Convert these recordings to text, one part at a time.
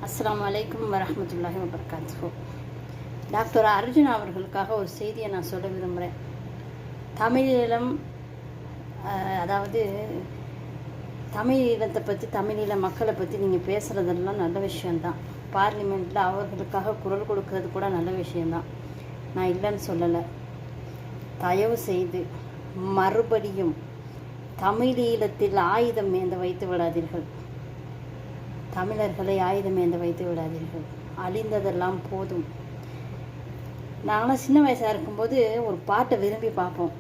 அஸ்ஸலாமு அலைக்கும் வரஹ்மத்துல்லாஹி வபரகாத்துஹு. டாக்டர் அர்ஜுன் அவர்களுக்காக ஒரு செய்தியை நான் சொல்ல விரும்புகிறேன். தமிழீழம், அதாவது தமிழீழத்தை பற்றி, தமிழீழ மக்களை பற்றி நீங்கள் பேசுகிறதெல்லாம் நல்ல விஷயந்தான். பார்லிமெண்ட்டில் அவர்களுக்காக குரல் கொடுக்கறது கூட நல்ல விஷயந்தான், நான் இல்லைன்னு சொல்லலை. தயவு செய்து மறுபடியும் தமிழீழத்தில் ஆயுதம் ஏந்த வைத்து விடாதீர்கள். தமிழர்களை ஆயுதம் ஏந்த வைத்து விடாதீர்கள். அழிந்ததெல்லாம் போதும். நாங்களாம் சின்ன வயசாக இருக்கும்போது ஒரு பாட்டை விரும்பி பார்ப்போம்.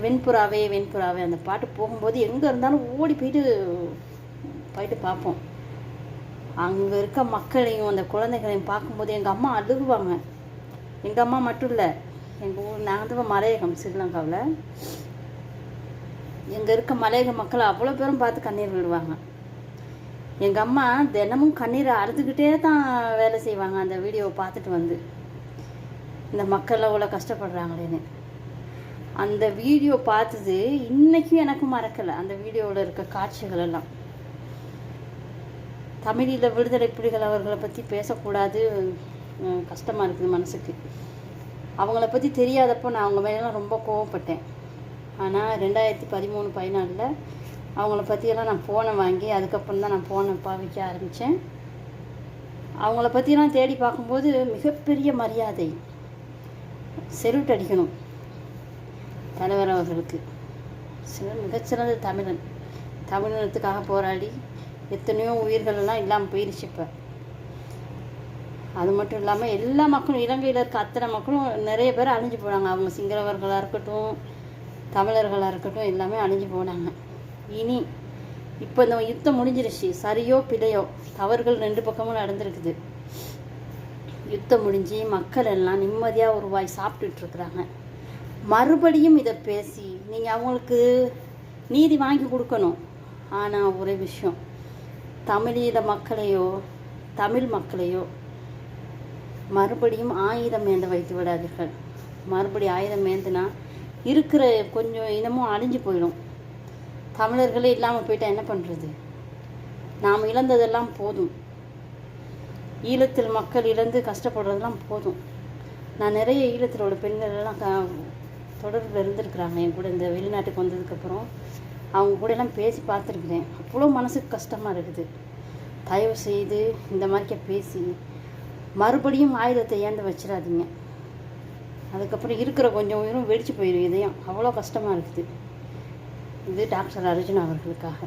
வெண்புறாவே வெண்புறாவே அந்த பாட்டு போகும்போது எங்கே இருந்தாலும் ஓடி போயிட்டு பார்ப்போம். அங்கே இருக்க மக்களையும் அந்த குழந்தைகளையும் பார்க்கும்போது எங்கள் அம்மா அழுகுவாங்க. எங்கள் அம்மா மட்டும் இல்லை, எங்கள் ஊர், நான் வந்து மலையகம், ஸ்ரீலங்காவில். எங்கே இருக்க மலையக மக்கள் அவ்வளோ பேரும் பார்த்து கண்ணீர் விடுவாங்க. எங்கள் அம்மா தினமும் கண்ணீரை அறுத்துக்கிட்டே தான் வேலை செய்வாங்க. அந்த வீடியோவை பார்த்துட்டு வந்து இந்த மக்கள் அவ்வளோ கஷ்டப்படுறாங்களேன்னு அந்த வீடியோ பார்த்தது இன்றைக்கும் எனக்கும் மறக்கலை. அந்த வீடியோவில் இருக்க காட்சிகள் எல்லாம். தமிழீழ விடுதலை புலிகள் அவர்களை பற்றி பேசக்கூடாது, கஷ்டமாக இருக்குது மனசுக்கு. அவங்கள பற்றி தெரியாதப்போ நான் அவங்க மேலாம் ரொம்ப கோவப்பட்டேன். ஆனால் 2013-14 அவங்கள பற்றியெல்லாம் நான் ஃபோனை வாங்கி அதுக்கப்புறம் தான் நான் ஃபோனை பாவிக்க ஆரம்பித்தேன். அவங்கள பற்றியெல்லாம் தேடி பார்க்கும்போது மிகப்பெரிய மரியாதை, செல்யூட் அடிக்கணும் தலைவர் அவர்களுக்கு. மிகச்சிறந்த தமிழன், தமிழினத்துக்காக போராடி எத்தனையோ உயிர்களெல்லாம் இல்லாமல் போயிடுச்சு. இப்போ அது மட்டும் இல்லாமல் எல்லா மக்களும், இலங்கையில் இருக்க அத்தனை மக்களும் நிறைய பேர் அழிஞ்சு போனாங்க. அவங்க சிங்களவர்களாக இருக்கட்டும், தமிழர்களாக இருக்கட்டும், எல்லாமே அழிஞ்சு போனாங்க. இனி இப்போ இந்த யுத்தம் முடிஞ்சிருச்சு. சரியோ பிழையோ தவறுகள் 2 பக்கமும் நடந்திருக்குது. யுத்தம் முடிஞ்சு மக்கள் எல்லாம் நிம்மதியாக ஒரு வாய் சாப்பிட்டுட்ருக்குறாங்க. மறுபடியும் இதை பேசி நீங்கள் அவங்களுக்கு நீதி வாங்கி கொடுக்கணும். ஆனால் ஒரே விஷயம், தமிழீழ மக்களையோ தமிழ் மக்களையோ மறுபடியும் ஆயுதம் ஏந்த வைத்து விடாதீர்கள். மறுபடியும் ஆயுதம் ஏந்துனா இருக்கிற கொஞ்சம் இனமும் அழிஞ்சு போயிடும். தமிழர்களே இல்லாமல் போயிட்டால் என்ன பண்ணுறது? நாம் இழந்ததெல்லாம் போதும். ஈழத்தில் மக்கள் இழந்து கஷ்டப்படுறதெல்லாம் போதும். நான் நிறைய ஈழத்தில் உள்ள பெண்களெல்லாம் தொடர்பில் இருந்திருக்கிறாங்க என் கூட. இந்த வெளிநாட்டுக்கு வந்ததுக்கப்புறம் அவங்க கூட எல்லாம் பேசி பார்த்துருக்குறேன். அவ்வளோ மனசுக்கு கஷ்டமாக இருக்குது. தயவு செய்து இந்த மாதிரிக்க பேசி மறுபடியும் ஆயுதத்தை ஏந்த வச்சிடாதீங்க. அதுக்கப்புறம் இருக்கிற கொஞ்சம் உயிரும் வெடிச்சு போயிடும் இதயம். அவ்வளோ கஷ்டமாக இருக்குது. இது டாக்டர் அர்ஜுன் அவர்களுக்காக.